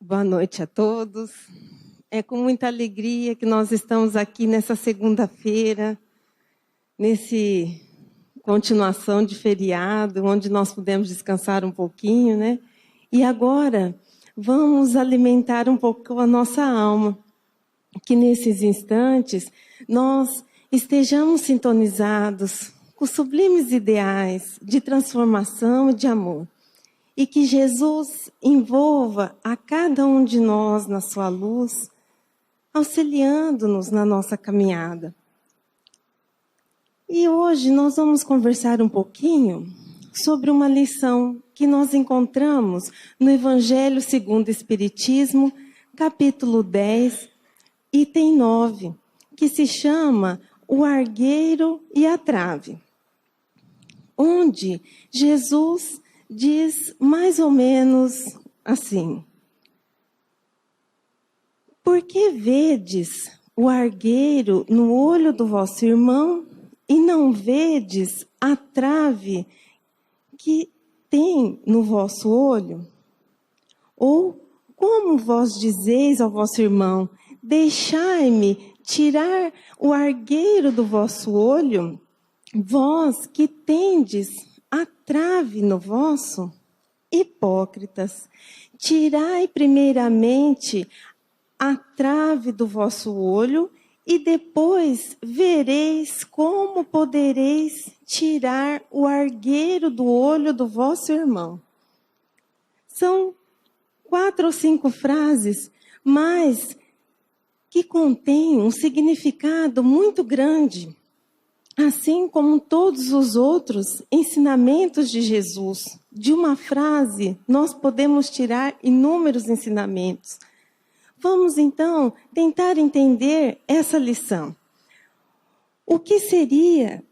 Boa noite a todos. É com muita alegria que nós estamos aqui nessa segunda-feira, nesse continuação de feriado, onde nós pudemos descansar um pouquinho, né? E agora vamos alimentar um pouco a nossa alma, que nesses instantes nós estejamos sintonizados com sublimes ideais de transformação e de amor. E que Jesus envolva a cada um de nós na sua luz, auxiliando-nos na nossa caminhada. E hoje nós vamos conversar um pouquinho sobre uma lição que nós encontramos no Evangelho segundo o Espiritismo, capítulo 10, item 9, que se chama O Argueiro e a Trave, onde Jesus diz mais ou menos assim: por que vedes o argueiro no olho do vosso irmão e não vedes a trave que tem no vosso olho? Ou como vós dizeis ao vosso irmão: deixai-me tirar o argueiro do vosso olho, vós que tendes a trave no vosso? Hipócritas, tirai primeiramente a trave do vosso olho e depois vereis como podereis tirar o argueiro do olho do vosso irmão. São 4 ou 5 frases, mas que contêm um significado muito grande. Assim como todos os outros ensinamentos de Jesus, de uma frase nós podemos tirar inúmeros ensinamentos. Vamos então tentar entender essa lição. O que seria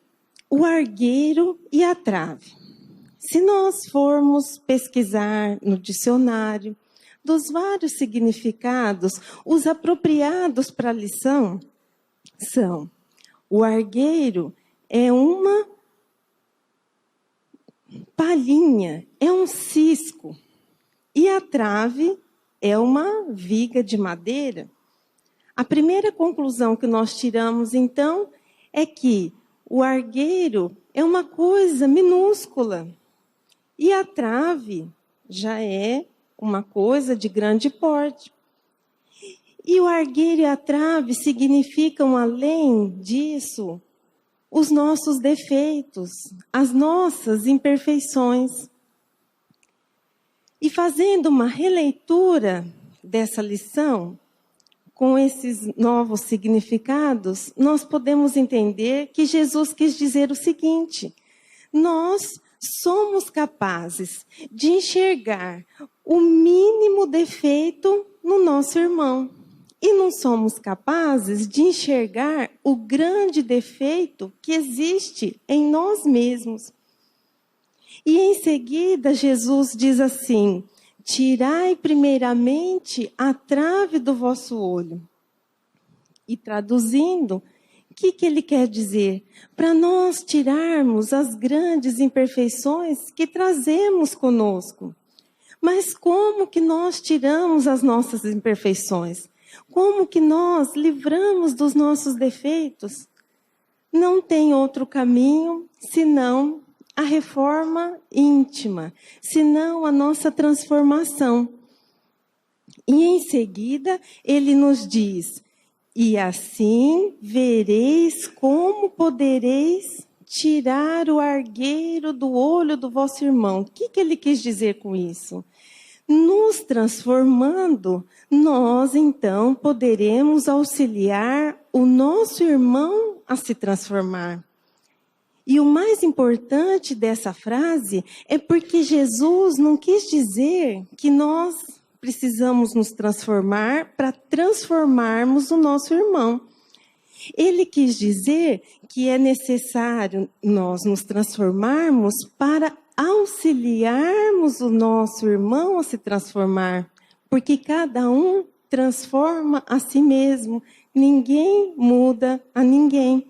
o argueiro e a trave? Se nós formos pesquisar no dicionário, dos vários significados, os apropriados para a lição são: o argueiro é uma palhinha, é um cisco. E a trave é uma viga de madeira. A primeira conclusão que nós tiramos, então, é que o argueiro é uma coisa minúscula. E a trave já é uma coisa de grande porte. E o argueiro e a trave significam, além disso, os nossos defeitos, as nossas imperfeições. E fazendo uma releitura dessa lição, com esses novos significados, nós podemos entender que Jesus quis dizer o seguinte: nós somos capazes de enxergar o mínimo defeito no nosso irmão. E não somos capazes de enxergar o grande defeito que existe em nós mesmos. E em seguida, Jesus diz assim: tirai primeiramente a trave do vosso olho. E traduzindo, o que ele quer dizer? Para nós tirarmos as grandes imperfeições que trazemos conosco. Mas como que nós tiramos as nossas imperfeições? Como que nós livramos dos nossos defeitos? Não tem outro caminho senão a reforma íntima, senão a nossa transformação. E em seguida, ele nos diz: e assim vereis como podereis tirar o argueiro do olho do vosso irmão. O que ele quis dizer com isso? Nos transformando, nós então poderemos auxiliar o nosso irmão a se transformar. E o mais importante dessa frase é porque Jesus não quis dizer que nós precisamos nos transformar para transformarmos o nosso irmão. Ele quis dizer que é necessário nós nos transformarmos para auxiliarmos o nosso irmão a se transformar, porque cada um transforma a si mesmo, ninguém muda a ninguém.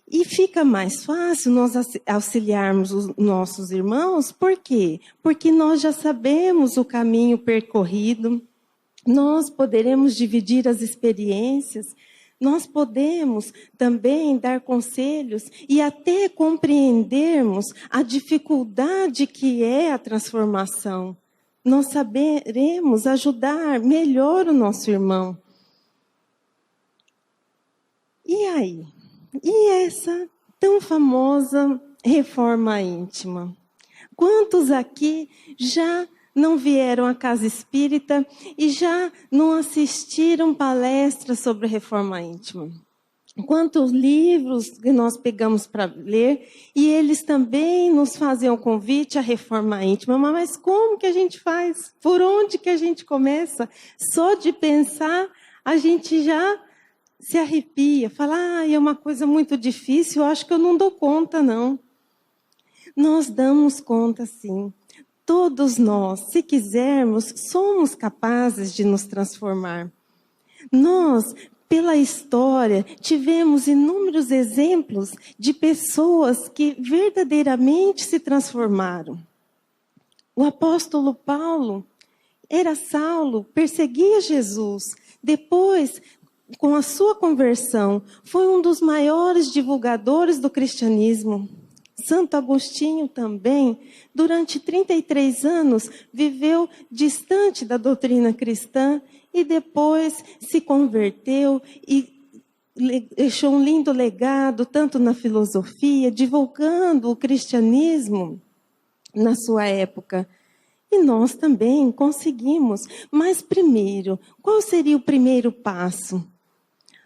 E fica mais fácil nós auxiliarmos os nossos irmãos, por quê? Porque nós já sabemos o caminho percorrido, nós poderemos dividir as experiências, nós podemos também dar conselhos e até compreendermos a dificuldade que é a transformação. Nós saberemos ajudar melhor o nosso irmão. E aí? E essa tão famosa reforma íntima? Quantos aqui já não vieram à casa espírita e já não assistiram palestras sobre reforma íntima? Quantos livros que nós pegamos para ler e eles também nos fazem o convite à reforma íntima. Mas como que a gente faz? Por onde que a gente começa? Só de pensar, a gente já se arrepia. Fala, é uma coisa muito difícil, eu acho que eu não dou conta, não. Nós damos conta, sim. Todos nós, se quisermos, somos capazes de nos transformar. Nós, pela história, tivemos inúmeros exemplos de pessoas que verdadeiramente se transformaram. O apóstolo Paulo era Saulo, perseguia Jesus. Depois, com a sua conversão, foi um dos maiores divulgadores do cristianismo. Santo Agostinho também, durante 33 anos, viveu distante da doutrina cristã e depois se converteu e deixou um lindo legado, tanto na filosofia, divulgando o cristianismo na sua época. E nós também conseguimos. Mas primeiro, qual seria o primeiro passo?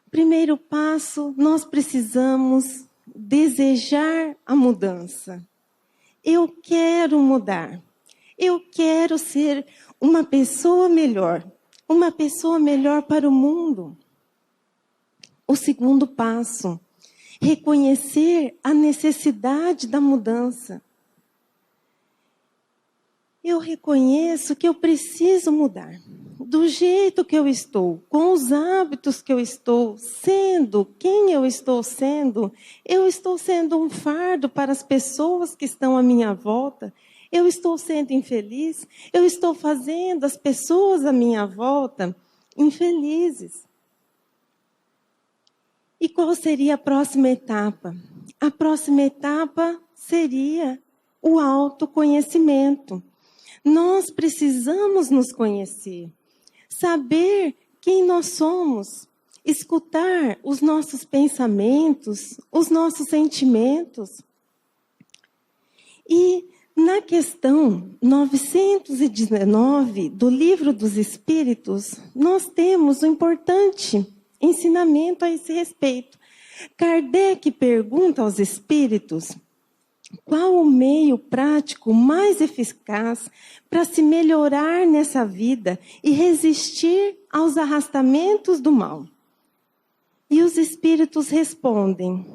Primeiro passo, nós precisamos desejar a mudança. Eu quero mudar. Eu quero ser uma pessoa melhor para o mundo. O segundo passo, reconhecer a necessidade da mudança. Eu reconheço que eu preciso mudar. Do jeito que eu estou, com os hábitos que eu estou sendo, quem eu estou sendo um fardo para as pessoas que estão à minha volta, eu estou sendo infeliz, eu estou fazendo as pessoas à minha volta infelizes. E qual seria a próxima etapa? A próxima etapa seria o autoconhecimento. Nós precisamos nos conhecer. Saber quem nós somos, escutar os nossos pensamentos, os nossos sentimentos. E na questão 919 do Livro dos Espíritos, nós temos um importante ensinamento a esse respeito. Kardec pergunta aos espíritos: qual o meio prático mais eficaz para se melhorar nessa vida e resistir aos arrastamentos do mal? E os espíritos respondem: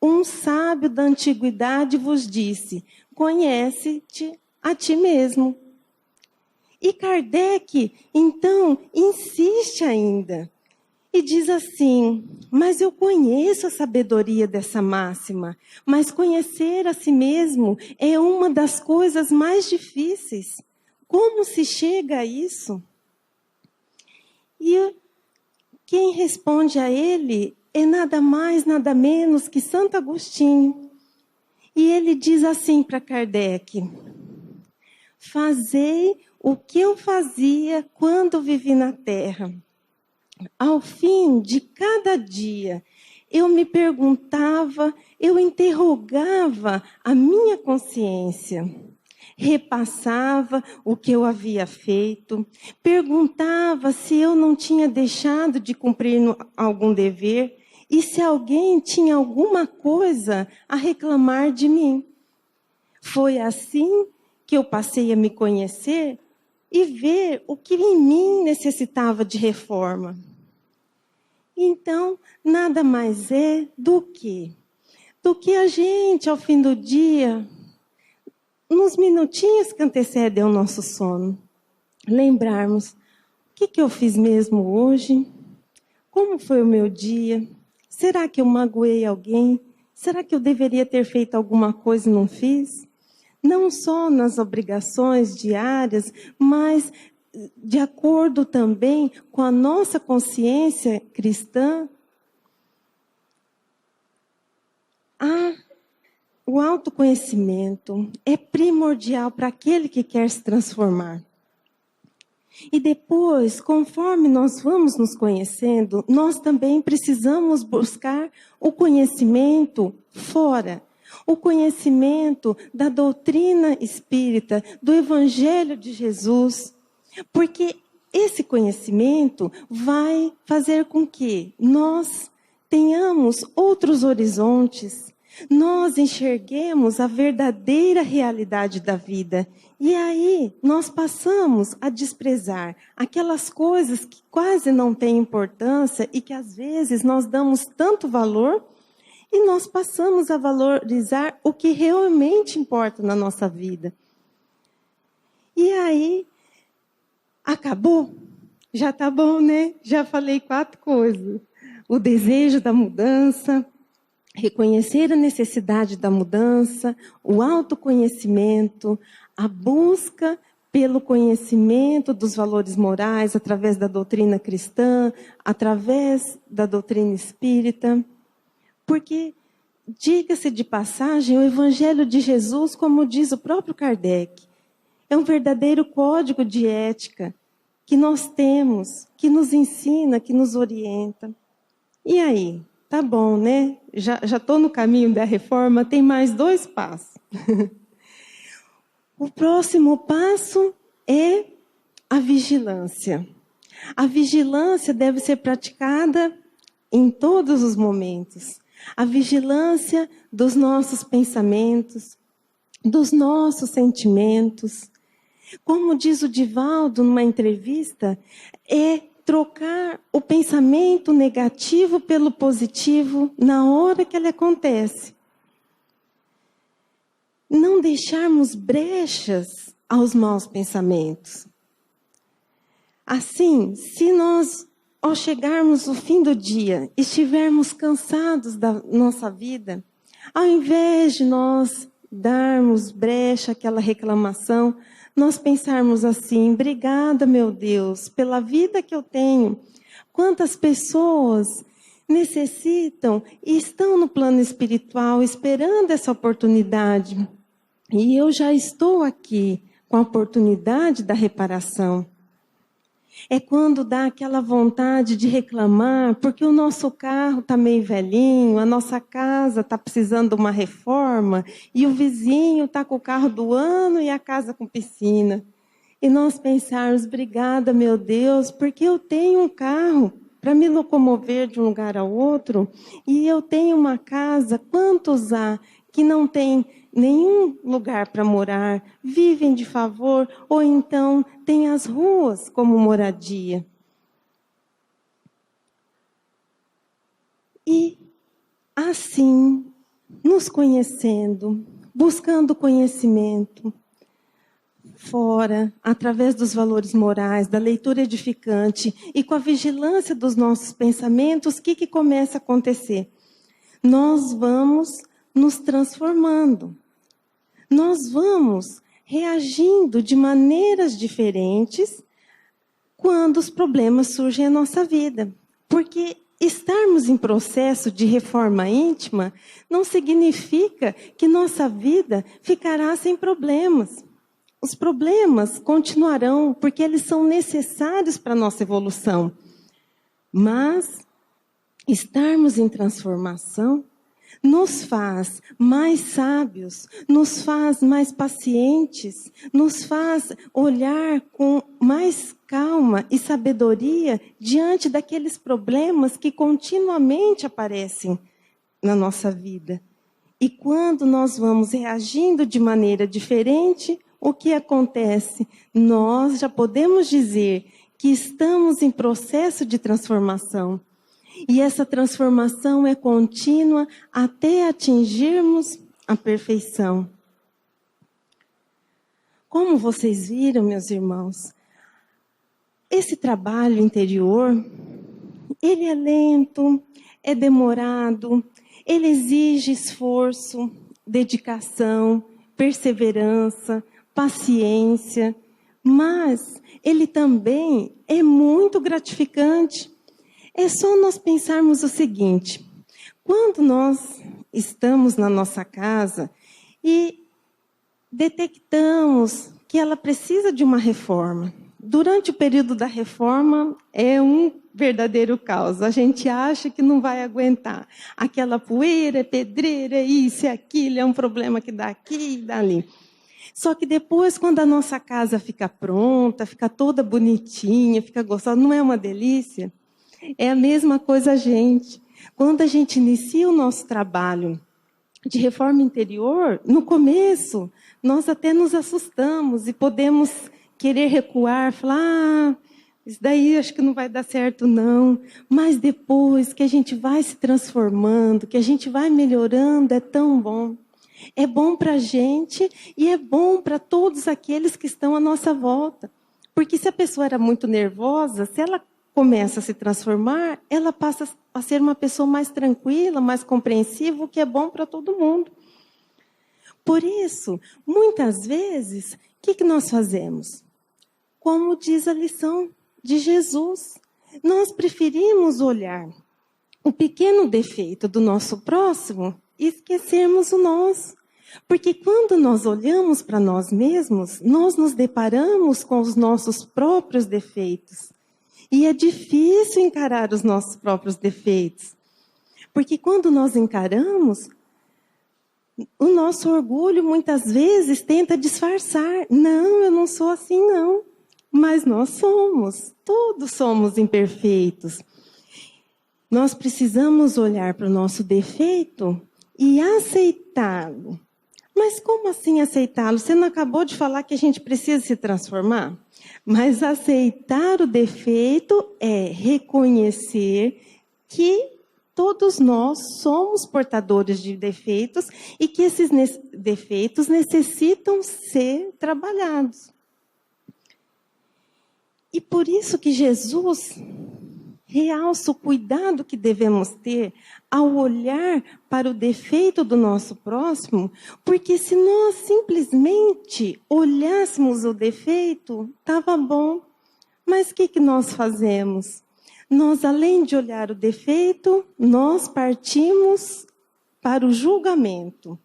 um sábio da antiguidade vos disse, conhece-te a ti mesmo. E Kardec, então, insiste ainda. E diz assim: mas eu conheço a sabedoria dessa máxima, mas conhecer a si mesmo é uma das coisas mais difíceis. Como se chega a isso? E quem responde a ele é nada mais, nada menos que Santo Agostinho. E ele diz assim para Kardec: fazei o que eu fazia quando vivi na Terra. Ao fim de cada dia, eu me perguntava, eu interrogava a minha consciência, repassava o que eu havia feito, perguntava se eu não tinha deixado de cumprir algum dever e se alguém tinha alguma coisa a reclamar de mim. Foi assim que eu passei a me conhecer e ver o que em mim necessitava de reforma. Então, nada mais é do que a gente, ao fim do dia, nos minutinhos que antecedem ao nosso sono, lembrarmos: o que eu fiz mesmo hoje? Como foi o meu dia? Será que eu magoei alguém? Será que eu deveria ter feito alguma coisa e não fiz? Não só nas obrigações diárias, mas de acordo também com a nossa consciência cristã, o autoconhecimento é primordial para aquele que quer se transformar. E depois, conforme nós vamos nos conhecendo, nós também precisamos buscar o conhecimento fora. O conhecimento da doutrina espírita, do Evangelho de Jesus. Porque esse conhecimento vai fazer com que nós tenhamos outros horizontes, nós enxerguemos a verdadeira realidade da vida. E aí nós passamos a desprezar aquelas coisas que quase não têm importância e que às vezes nós damos tanto valor, e nós passamos a valorizar o que realmente importa na nossa vida. E aí, acabou? Já tá bom, né? Já falei 4 coisas. O desejo da mudança, reconhecer a necessidade da mudança, o autoconhecimento, a busca pelo conhecimento dos valores morais através da doutrina cristã, através da doutrina espírita. Porque, diga-se de passagem, o Evangelho de Jesus, como diz o próprio Kardec, é um verdadeiro código de ética que nós temos, que nos ensina, que nos orienta. E aí? Tá bom, né? Já estou no caminho da reforma, tem mais 2 passos. O próximo passo é a vigilância. A vigilância deve ser praticada em todos os momentos. A vigilância dos nossos pensamentos, dos nossos sentimentos. Como diz o Divaldo numa entrevista, é trocar o pensamento negativo pelo positivo na hora que ele acontece. Não deixarmos brechas aos maus pensamentos. Assim, se nós, ao chegarmos ao fim do dia, estivermos cansados da nossa vida, ao invés de nós darmos brecha àquela reclamação, nós pensarmos assim: obrigada, meu Deus, pela vida que eu tenho. Quantas pessoas necessitam e estão no plano espiritual esperando essa oportunidade. E eu já estou aqui com a oportunidade da reparação. É quando dá aquela vontade de reclamar, porque o nosso carro está meio velhinho, a nossa casa está precisando de uma reforma, e o vizinho está com o carro do ano e a casa com piscina. E nós pensarmos: obrigada, meu Deus, porque eu tenho um carro para me locomover de um lugar ao outro, e eu tenho uma casa. Quantos há que não tem nenhum lugar para morar, vivem de favor, ou então têm as ruas como moradia? E assim, nos conhecendo, buscando conhecimento fora, através dos valores morais, da leitura edificante e com a vigilância dos nossos pensamentos, o que começa a acontecer? Nós vamos nos transformando. Nós vamos reagindo de maneiras diferentes quando os problemas surgem na nossa vida. Porque estarmos em processo de reforma íntima não significa que nossa vida ficará sem problemas. Os problemas continuarão, porque eles são necessários para a nossa evolução. Mas estarmos em transformação nos faz mais sábios, nos faz mais pacientes, nos faz olhar com mais calma e sabedoria diante daqueles problemas que continuamente aparecem na nossa vida. E quando nós vamos reagindo de maneira diferente, o que acontece? Nós já podemos dizer que estamos em processo de transformação. E essa transformação é contínua até atingirmos a perfeição. Como vocês viram, meus irmãos, esse trabalho interior, ele é lento, é demorado, ele exige esforço, dedicação, perseverança, paciência, mas ele também é muito gratificante. É só nós pensarmos o seguinte: quando nós estamos na nossa casa e detectamos que ela precisa de uma reforma, durante o período da reforma é um verdadeiro caos. A gente acha que não vai aguentar. Aquela poeira, pedreira, isso e aquilo, é um problema que dá aqui e dali. Só que depois, quando a nossa casa fica pronta, fica toda bonitinha, fica gostosa, não é uma delícia? É a mesma coisa, gente. Quando a gente inicia o nosso trabalho de reforma interior, no começo, nós até nos assustamos e podemos querer recuar, falar, isso daí acho que não vai dar certo, não. Mas depois que a gente vai se transformando, que a gente vai melhorando, é tão bom. É bom para a gente e é bom para todos aqueles que estão à nossa volta. Porque se a pessoa era muito nervosa, se ela começa a se transformar, ela passa a ser uma pessoa mais tranquila, mais compreensiva, o que é bom para todo mundo. Por isso, muitas vezes, o que nós fazemos? Como diz a lição de Jesus, nós preferimos olhar o pequeno defeito do nosso próximo e esquecermos o nosso. Porque quando nós olhamos para nós mesmos, nós nos deparamos com os nossos próprios defeitos. E é difícil encarar os nossos próprios defeitos. Porque quando nós encaramos, o nosso orgulho muitas vezes tenta disfarçar. Não, eu não sou assim, não. Mas nós somos, todos somos imperfeitos. Nós precisamos olhar para o nosso defeito e aceitá-lo. Mas como assim aceitá-lo? Você não acabou de falar que a gente precisa se transformar? Mas aceitar o defeito é reconhecer que todos nós somos portadores de defeitos e que esses defeitos necessitam ser trabalhados. E por isso que Jesus realça o cuidado que devemos ter ao olhar para o defeito do nosso próximo, porque se nós simplesmente olhássemos o defeito, estava bom. Mas o que nós fazemos? Nós, além de olhar o defeito, nós partimos para o julgamento.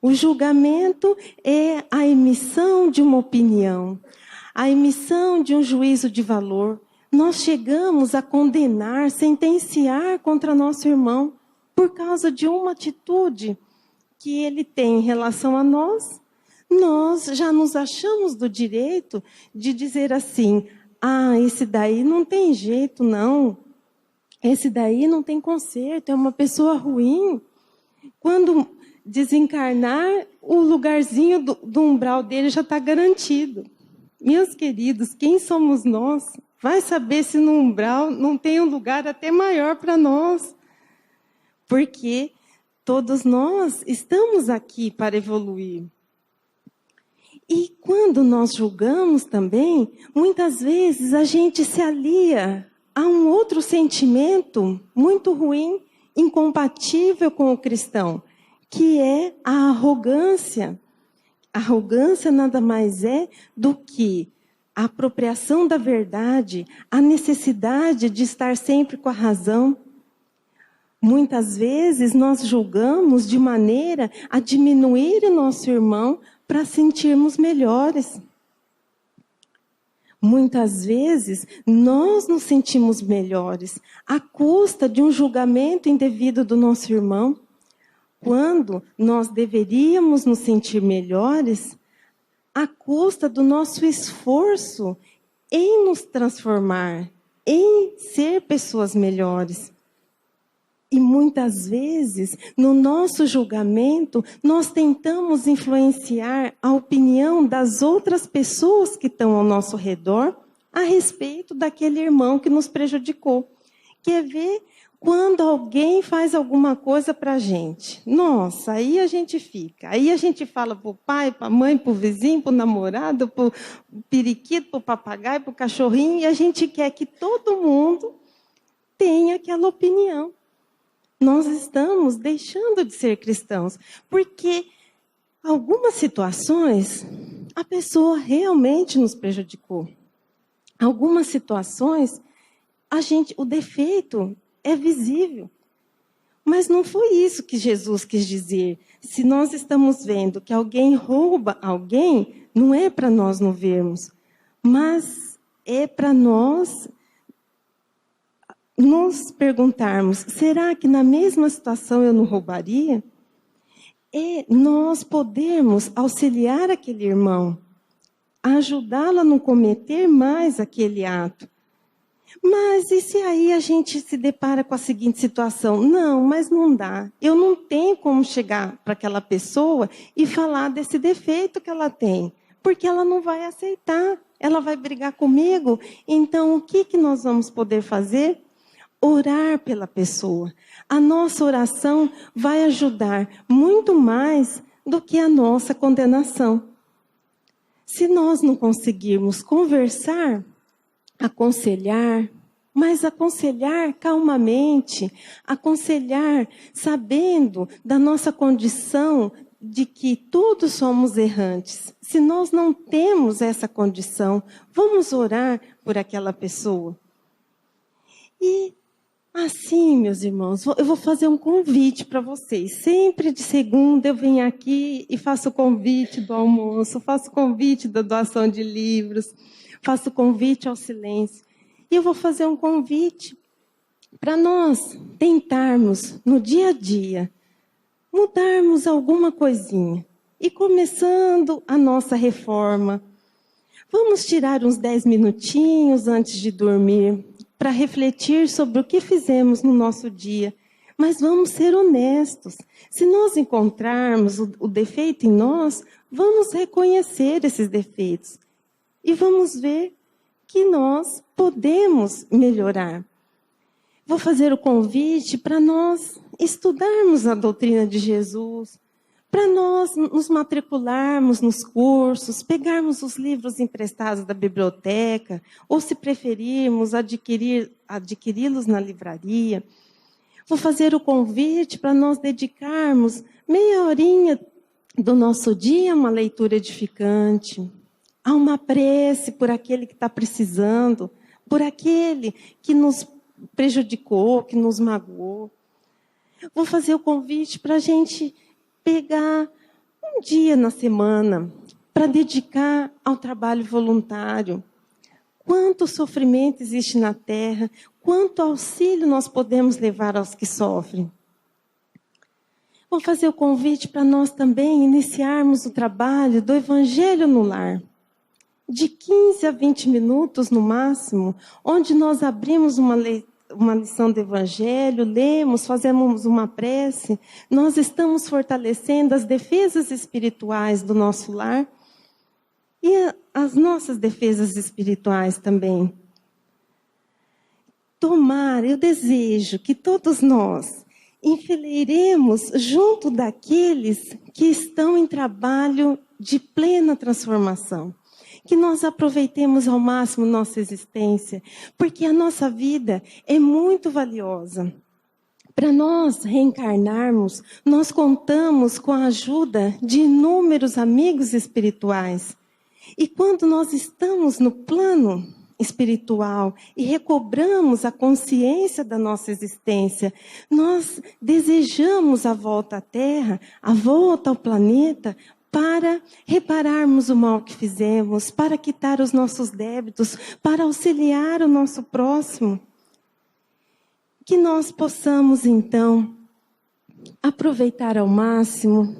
O julgamento é a emissão de uma opinião, a emissão de um juízo de valor. Nós chegamos a condenar, sentenciar contra nosso irmão por causa de uma atitude que ele tem em relação a nós. Nós já nos achamos do direito de dizer assim: ah, esse daí não tem jeito, não. Esse daí não tem conserto, é uma pessoa ruim. Quando desencarnar, o lugarzinho do umbral dele já está garantido. Meus queridos, quem somos nós? Vai saber se no umbral não tem um lugar até maior para nós. Porque todos nós estamos aqui para evoluir. E quando nós julgamos também, muitas vezes a gente se alia a um outro sentimento muito ruim, incompatível com o cristão, que é a arrogância. A arrogância nada mais é do que a apropriação da verdade, a necessidade de estar sempre com a razão. Muitas vezes nós julgamos de maneira a diminuir o nosso irmão para sentirmos melhores. Muitas vezes nós nos sentimos melhores à custa de um julgamento indevido do nosso irmão, quando nós deveríamos nos sentir melhores à custa do nosso esforço em nos transformar, em ser pessoas melhores. E muitas vezes, no nosso julgamento, nós tentamos influenciar a opinião das outras pessoas que estão ao nosso redor a respeito daquele irmão que nos prejudicou. Quer ver quando alguém faz alguma coisa para a gente? Nossa, aí a gente fica. Aí a gente fala para o pai, para a mãe, para o vizinho, para o namorado, para o periquito, para o papagaio, para o cachorrinho, e a gente quer que todo mundo tenha aquela opinião. Nós estamos deixando de ser cristãos, porque algumas situações a pessoa realmente nos prejudicou. Algumas situações, o defeito é visível. Mas não foi isso que Jesus quis dizer. Se nós estamos vendo que alguém rouba alguém, não é para nós não vermos, mas é para nós nos perguntarmos, será que na mesma situação eu não roubaria? É nós podermos auxiliar aquele irmão, ajudá-lo a não cometer mais aquele ato. Mas e se aí a gente se depara com a seguinte situação? Não, mas não dá. Eu não tenho como chegar para aquela pessoa e falar desse defeito que ela tem, porque ela não vai aceitar, ela vai brigar comigo. Então, o que nós vamos poder fazer? Orar pela pessoa. A nossa oração vai ajudar muito mais do que a nossa condenação. Se nós não conseguirmos conversar, aconselhar, mas aconselhar calmamente, aconselhar sabendo da nossa condição de que todos somos errantes. Se nós não temos essa condição, vamos orar por aquela pessoa. E assim, meus irmãos, eu vou fazer um convite para vocês. Sempre de segunda eu venho aqui e faço o convite do almoço, faço o convite da doação de livros, faço o convite ao silêncio. E eu vou fazer um convite para nós tentarmos, no dia a dia, mudarmos alguma coisinha. E começando a nossa reforma, vamos tirar uns 10 minutinhos antes de dormir, para refletir sobre o que fizemos no nosso dia. Mas vamos ser honestos. Se nós encontrarmos o defeito em nós, vamos reconhecer esses defeitos. E vamos ver que nós podemos melhorar. Vou fazer o convite para nós estudarmos a doutrina de Jesus, para nós nos matricularmos nos cursos, pegarmos os livros emprestados da biblioteca, ou se preferirmos, adquiri-los na livraria. Vou fazer o convite para nós dedicarmos meia horinha do nosso dia a uma leitura edificante, a uma prece por aquele que está precisando, por aquele que nos prejudicou, que nos magoou. Vou fazer o convite para a gente pegar um dia na semana para dedicar ao trabalho voluntário. Quanto sofrimento existe na terra, quanto auxílio nós podemos levar aos que sofrem. Vou fazer o convite para nós também iniciarmos o trabalho do Evangelho no Lar. De 15 a 20 minutos no máximo, onde nós abrimos uma lição do Evangelho, lemos, fazemos uma prece, nós estamos fortalecendo as defesas espirituais do nosso lar e as nossas defesas espirituais também. Eu desejo que todos nós enfileiremos junto daqueles que estão em trabalho de plena transformação. Que nós aproveitemos ao máximo nossa existência, porque a nossa vida é muito valiosa. Para nós reencarnarmos, nós contamos com a ajuda de inúmeros amigos espirituais. E quando nós estamos no plano espiritual e recobramos a consciência da nossa existência, nós desejamos a volta à Terra, a volta ao planeta, para repararmos o mal que fizemos, para quitar os nossos débitos, para auxiliar o nosso próximo. Que nós possamos, então, aproveitar ao máximo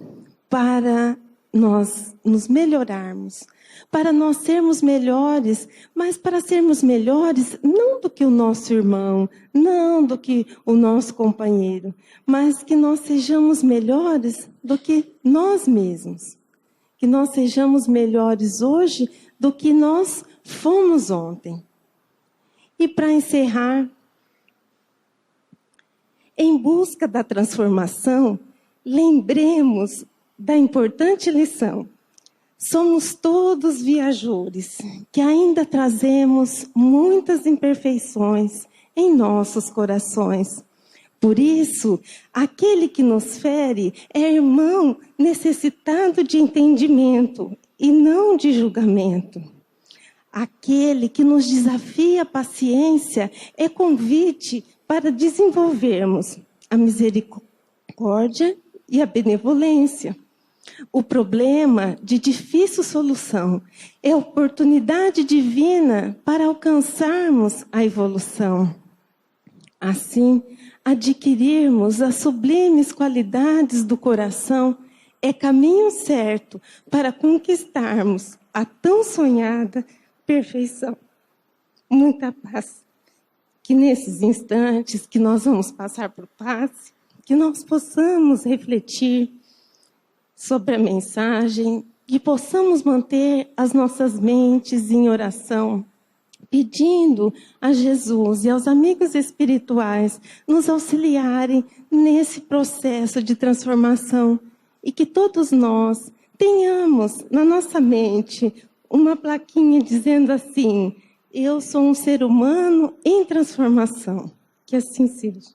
para nós nos melhorarmos, para nós sermos melhores, mas para sermos melhores não do que o nosso irmão, não do que o nosso companheiro, mas que nós sejamos melhores do que nós mesmos. Que nós sejamos melhores hoje do que nós fomos ontem. E para encerrar, em busca da transformação, lembremos da importante lição. Somos todos viajores, que ainda trazemos muitas imperfeições em nossos corações. Por isso, aquele que nos fere é irmão necessitado de entendimento e não de julgamento. Aquele que nos desafia a paciência é convite para desenvolvermos a misericórdia e a benevolência. O problema de difícil solução é a oportunidade divina para alcançarmos a evolução. Assim, adquirirmos as sublimes qualidades do coração é caminho certo para conquistarmos a tão sonhada perfeição. Muita paz. Que nesses instantes que nós vamos passar por passe, que nós possamos refletir sobre a mensagem, que possamos manter as nossas mentes em oração, pedindo a Jesus e aos amigos espirituais nos auxiliarem nesse processo de transformação e que todos nós tenhamos na nossa mente uma plaquinha dizendo assim: eu sou um ser humano em transformação. Que assim seja.